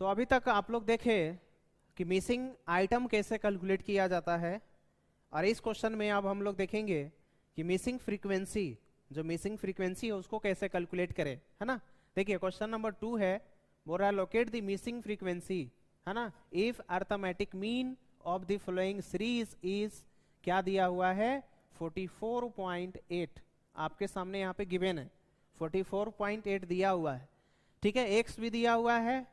तो अभी तक आप लोग देखे कि मिसिंग आइटम कैसे कैलकुलेट किया जाता है, और इस क्वेश्चन में अब हम लोग देखेंगे कि मिसिंग फ्रीक्वेंसी, जो मिसिंग फ्रीक्वेंसी है उसको कैसे कैलकुलेट करें, है ना। देखिए क्वेश्चन नंबर 2 है, बोल रहा है लोकेट द मिसिंग फ्रीक्वेंसी, है ना, if arithmetic mean of the following series is, क्या दिया हुआ है 44.8, आपके सामने यहाँ पे गिवन है 44.8 दिया हुआ है, ठीक है। एक्स भी दिया हुआ है,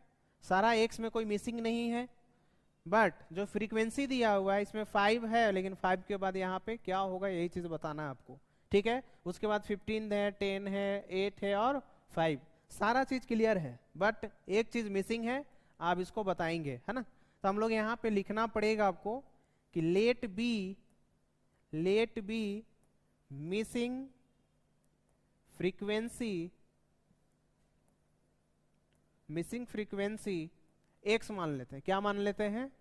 सारा एक्स में कोई मिसिंग नहीं है, बट जो फ्रीक्वेंसी दिया हुआ है इसमें 5 है, लेकिन 5 के बाद यहाँ पे क्या होगा यही चीज बताना है आपको, ठीक है। उसके बाद 15 है, 10 है, 8 है और 5, सारा चीज क्लियर है, बट एक चीज मिसिंग है, आप इसको बताएंगे, है ना। तो हम लोग यहाँ पे लिखना पड़ेगा आपको कि let be missing frequency X मान लेते हैं। क्या मान लेते हैं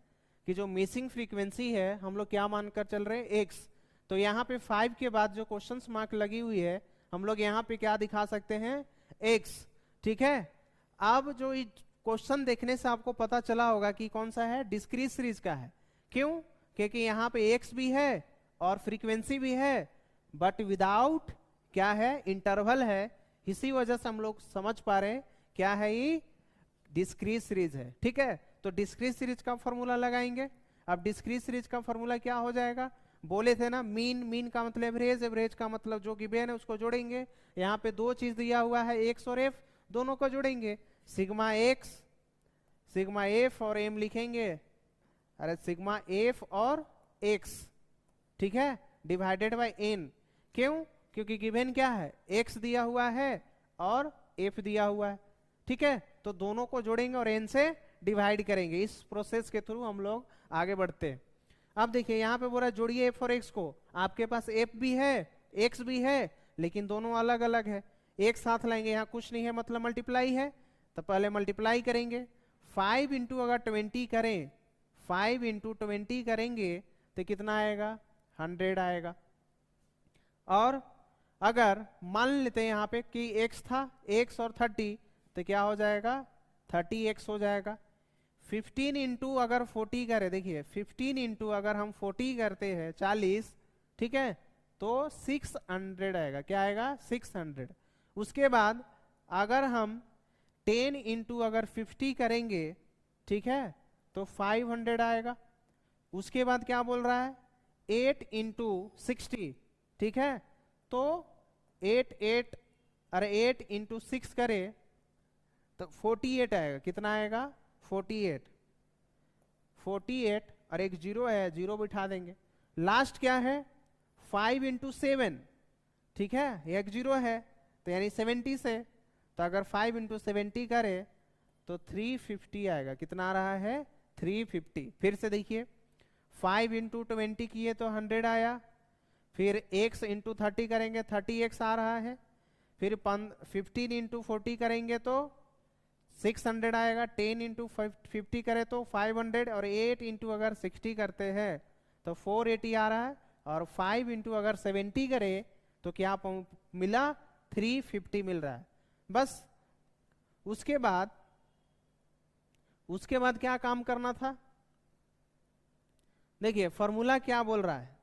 कि जो मिसिंग फ्रीक्वेंसी है हम लोग क्या मानकर चल रहे हैं, एक्स। तो यहाँ पे 5 के बाद जो क्वेश्चन मार्क लगी हुई है हम लोग यहाँ पे क्या दिखा सकते हैं, एक्स, ठीक है। अब जो क्वेश्चन देखने से आपको पता चला होगा कि कौन सा है, डिस्क्रीट सीरीज का है। क्यों, क्योंकि यहाँ पे एक्स भी है और फ्रीक्वेंसी भी है, बट विदाउट क्या है, इंटरवल है। इसी वजह से हम लोग समझ पा रहे हैं क्या है, ये डिस्क्रीट सीरीज है, ठीक है। तो डिस्क्रीट सीरीज का फॉर्मूला लगाएंगे। अब डिस्क्रीट सीरीज का फॉर्मूला क्या हो जाएगा, बोले थे ना, मीन का मतलब एवरेज, एवरेज का मतलब जो गिवन है उसको जोड़ेंगे। यहाँ पे दो चीज दिया हुआ है, एक्स और एफ, दोनों को जोड़ेंगे, सिग्मा एक्स, सिग्मा एफ और एम लिखेंगे, अरे सिग्मा एफ और एक्स, ठीक है, डिवाइडेड बाय एन। क्यों, क्योंकि गिवन क्या है, एक्स दिया हुआ है और एफ दिया हुआ है, ठीक है। तो दोनों को जोड़ेंगे और एन से डिवाइड करेंगे। इस प्रोसेस के थ्रू हम लोग आगे बढ़ते हैं। अब देखिए यहाँ पे बोल रहा है जोड़िए एफ और एक्स को, आपके पास एफ भी है एक्स भी है, लेकिन दोनों अलग अलग है। एक साथ लाएंगे, यहाँ कुछ नहीं है मतलब मल्टीप्लाई है, तो पहले मल्टीप्लाई करेंगे। 5 इंटू अगर 20 करें, 5 इंटू 20 करेंगे तो कितना आएगा, 100 आएगा। और अगर मान लेते हैं यहाँ पे कि x था, x और 30, तो क्या हो जाएगा, 30x हो जाएगा। 15 इंटू अगर 40 करें, देखिए 15 इंटू अगर हम 40 करते हैं 40, ठीक है, तो 600 आएगा। क्या आएगा, 600। उसके बाद अगर हम 10 इंटू अगर 50 करेंगे, ठीक है, तो 500 आएगा। उसके बाद क्या बोल रहा है, 8 इंटू 60, ठीक है, तो 8 इंटू 6 करे तो 48 आएगा। कितना आएगा, 48 और एक जीरो है, जीरो बिठा देंगे। लास्ट क्या है, 5 इंटू 7, ठीक है, एक जीरो है तो यानी 70 से, तो अगर 5 इंटू 70 करे तो 350 आएगा। कितना आ रहा है, 350। फिर से देखिए 5 इंटू 20 किए तो 100 आया, फिर x इंटू 30 करेंगे 30x आ रहा है, फिर 15 इंटू 40 करेंगे तो 600 आएगा, 10 इंटू 50 करे तो 500, और 8 इंटू अगर 60 करते हैं तो 480 आ रहा है, और 5 इंटू अगर 70 करे तो क्या मिला, 350 मिल रहा है। बस उसके बाद क्या काम करना था, देखिए फॉर्मूला क्या बोल रहा है,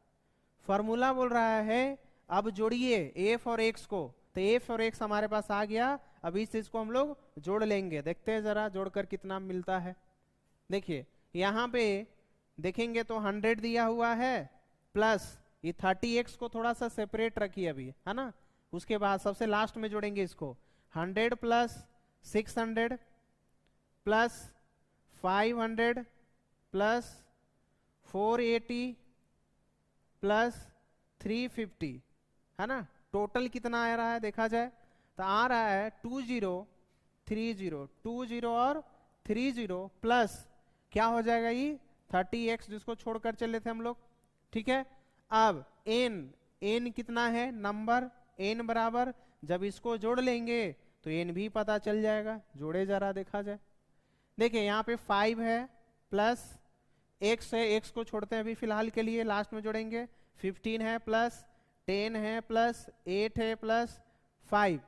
फॉर्मूला बोल रहा है अब जोड़िए एफ और एक्स को, तो एफ और एक्स हमारे पास आ गया। अब इस चीज को हम लोग जोड़ लेंगे, देखते हैं जरा जोड़कर कितना मिलता है। देखिए यहाँ पे देखेंगे तो 100 दिया हुआ है, प्लस ये 30x को थोड़ा सा सेपरेट रखिए अभी, है ना। उसके बाद सबसे लास्ट में जोड़ेंगे इसको, 100 प्लस 600 प्लस 500 प्लस 480 प्लस 350, है ना। टोटल कितना आ रहा है देखा जाए तो आ रहा है 20 और 30 प्लस क्या हो जाएगा, ये 30x जिसको छोड़कर चले थे हम लोग, ठीक है। अब n कितना है, नंबर n बराबर, जब इसको जोड़ लेंगे तो n भी पता चल जाएगा। जोड़े जरा देखा जाए, देखिए यहाँ पे 5 है प्लस x है, x को छोड़ते हैं अभी फिलहाल के लिए, लास्ट में जोड़ेंगे। 15 है प्लस 10 है प्लस 8 है प्लस 5,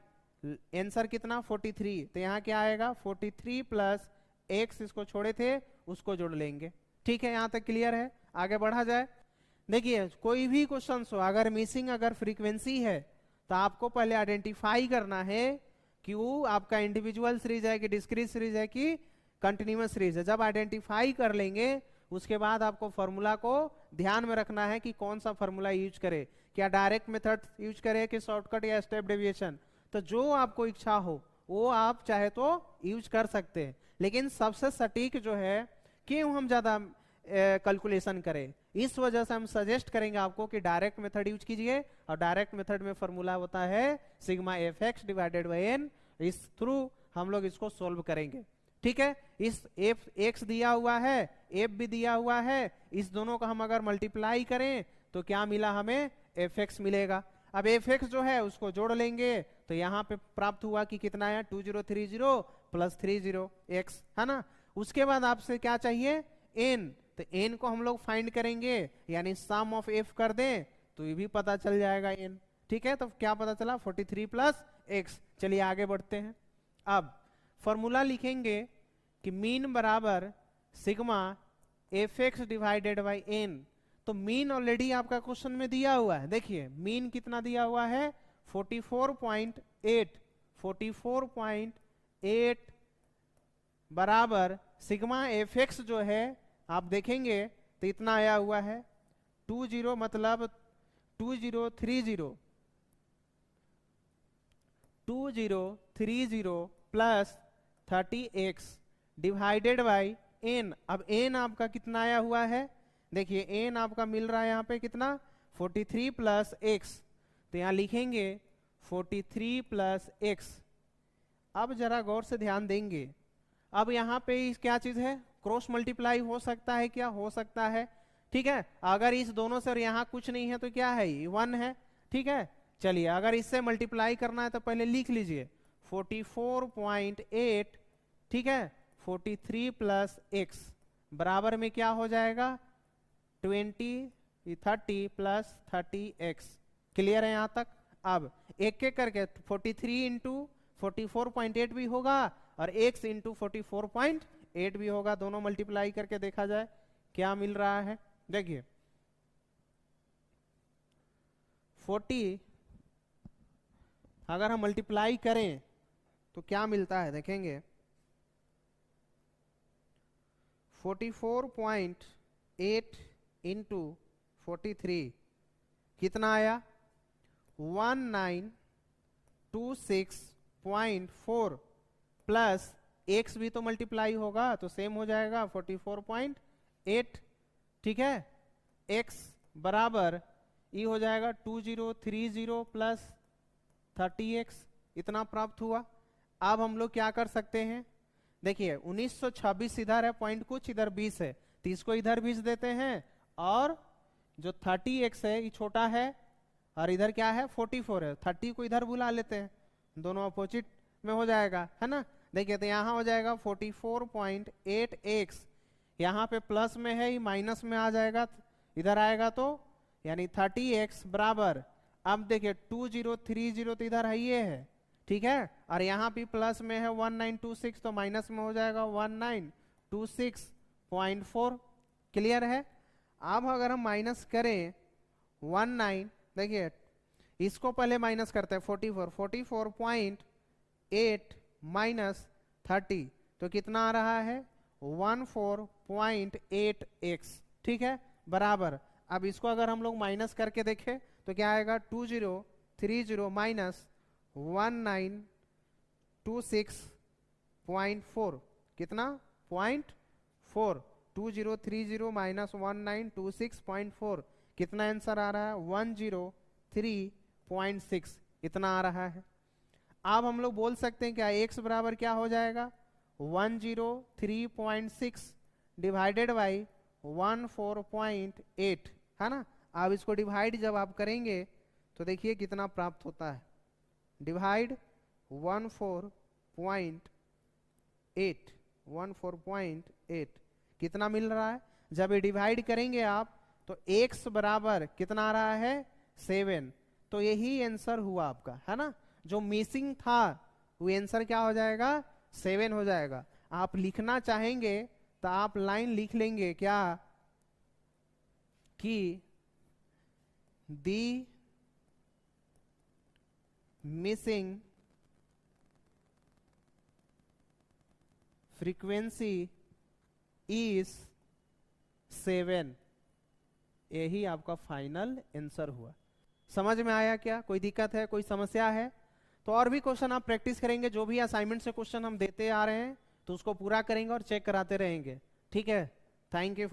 आंसर कितना 43, तो यहाँ क्या आएगा 43 प्लस एक्स इसको छोड़े थे उसको जोड़ लेंगे। ठीक है, यहाँ तक क्लियर है? आगे बढ़ा जाए। देखिए कोई भी क्वेश्चन हो, अगर मिसिंग अगर फ्रीक्वेंसी है तो आपको पहले आइडेंटिफाई करना है कि वो आपका इंडिविजुअल सीरीज है कि डिस्क्रीट सीरीज है कि कंटिन्यूअस सीरीज है। जब आइडेंटिफाई कर लेंगे उसके बाद आपको फॉर्मूला को ध्यान में रखना है कि कौन सा फॉर्मूला यूज करे, क्या डायरेक्ट मेथड यूज करे कि शॉर्टकट या स्टेप डेविएशन। तो जो आपको इच्छा हो वो आप चाहे तो यूज कर सकते हैं, लेकिन सबसे सटीक जो है क्यों हम ज्यादा कैलकुलेशन करें, इस वजह से हम सजेस्ट करेंगे आपको कि डायरेक्ट मेथड यूज कीजिए। और डायरेक्ट मेथड में फॉर्मूला होता है sigma F X divided by N. इस थ्रू हम लोग इसको सोल्व करेंगे। ठीक है, इस एफ एक्स दिया हुआ है, एफ भी दिया हुआ है, इस दोनों को हम अगर मल्टीप्लाई करें तो क्या मिला, हमें एफ एक्स मिलेगा। अब एफ एक्स जो है उसको जोड़ लेंगे तो यहाँ पे प्राप्त हुआ कि कितना है 2030 प्लस 30 एक्स, है ना। उसके बाद आपसे क्या चाहिए, एन। तो एन को हम लोग फाइंड करेंगे, यानी सम ऑफ एफ कर दें तो ये भी पता चल जाएगा एन। ठीक है, तो क्या पता चला 43 प्लस एक्स। चलिए आगे बढ़ते हैं। अब फॉर्मूला लिखेंगे कि मीन बराबर sigma F X divided by N. तो मीन ऑलरेडी आपका क्वेश्चन में दिया हुआ है। देखिए मीन कितना दिया हुआ है 44.8। 44.8 बराबर सिग्मा एफ एक्स जो है आप देखेंगे तो इतना आया हुआ है 20 मतलब 2030 plus 30x divided by n। अब n आपका कितना आया हुआ है, देखिए n आपका मिल रहा है यहाँ पे कितना 43 प्लस x। तो यहाँ लिखेंगे 43 प्लस x। अब जरा गौर से ध्यान देंगे, अब यहाँ पे क्या चीज है, क्रॉस मल्टीप्लाई हो सकता है, क्या हो सकता है। ठीक है, अगर इस दोनों से और यहाँ कुछ नहीं है तो क्या है, 1 है। ठीक है, चलिए अगर इससे मल्टीप्लाई करना है तो पहले लिख लीजिए 44.8। ठीक है, 43 प्लस x बराबर में क्या हो जाएगा 30 प्लस 30x। क्लियर है यहाँ तक? अब एक एक करके 43 इंटू 44.8 भी होगा और x इंटू 44.8 भी होगा, दोनों मल्टीप्लाई करके देखा जाए क्या मिल रहा है। देखिए 40 अगर हम मल्टीप्लाई करें तो क्या मिलता है, देखेंगे 44.8 इंटू 43 कितना आया 1926.4 प्लस x भी तो मल्टीप्लाई होगा तो सेम हो जाएगा 44.8। ठीक है, x बराबर ये हो जाएगा 2030 प्लस 30x, इतना प्राप्त हुआ। अब हम लोग क्या कर सकते हैं, देखिए 1926 इधर है, पॉइंट कुछ इधर 20 है, तो इसको इधर भेज देते हैं और जो 30x है ये छोटा है और इधर क्या है 44 है, 30 को इधर बुला लेते हैं, दोनों अपोजिट में हो जाएगा, है ना। देखिए तो यहाँ हो जाएगा 44.8x, यहाँ पे प्लस में है, ये माइनस में आ जाएगा, इधर आएगा तो यानी 30x बराबर, अब देखिए 2030 तो इधर है ये है, ठीक है, और यहाँ भी प्लस में है 1926 तो माइनस में हो जाएगा 1926.4। क्लियर है। अब अगर हम माइनस करें 19, देखिए इसको पहले माइनस करते हैं 44.8 माइनस 30 तो कितना आ रहा है 14.8x। ठीक है, बराबर, अब इसको अगर हम लोग माइनस करके देखें तो क्या आएगा 2030 माइनस 1926.4 कितना 0.4, 2030 माइनस 1926.4 कितना आंसर आ रहा है 103.6, इतना आ रहा है। अब हम लोग बोल सकते हैं क्या x बराबर क्या हो जाएगा 103.6 डिवाइडेड बाई 14.8, है ना। अब इसको डिवाइड जब आप करेंगे तो देखिए कितना प्राप्त होता है, डिवाइड 14.8 कितना मिल रहा है, जब ये डिवाइड करेंगे आप तो x बराबर कितना आ रहा है 7, तो यही आंसर हुआ आपका, है ना। जो मिसिंग था वो आंसर क्या हो जाएगा 7 हो जाएगा। आप लिखना चाहेंगे तो आप लाइन लिख लेंगे क्या कि दी मिसिंग फ्रीक्वेंसी इज 7। यही आपका फाइनल आंसर हुआ। समझ में आया क्या? कोई दिक्कत है, कोई समस्या है? तो और भी क्वेश्चन आप प्रैक्टिस करेंगे, जो भी असाइनमेंट से क्वेश्चन हम देते आ रहे हैं तो उसको पूरा करेंगे और चेक कराते रहेंगे। ठीक है, थैंक यू फॉर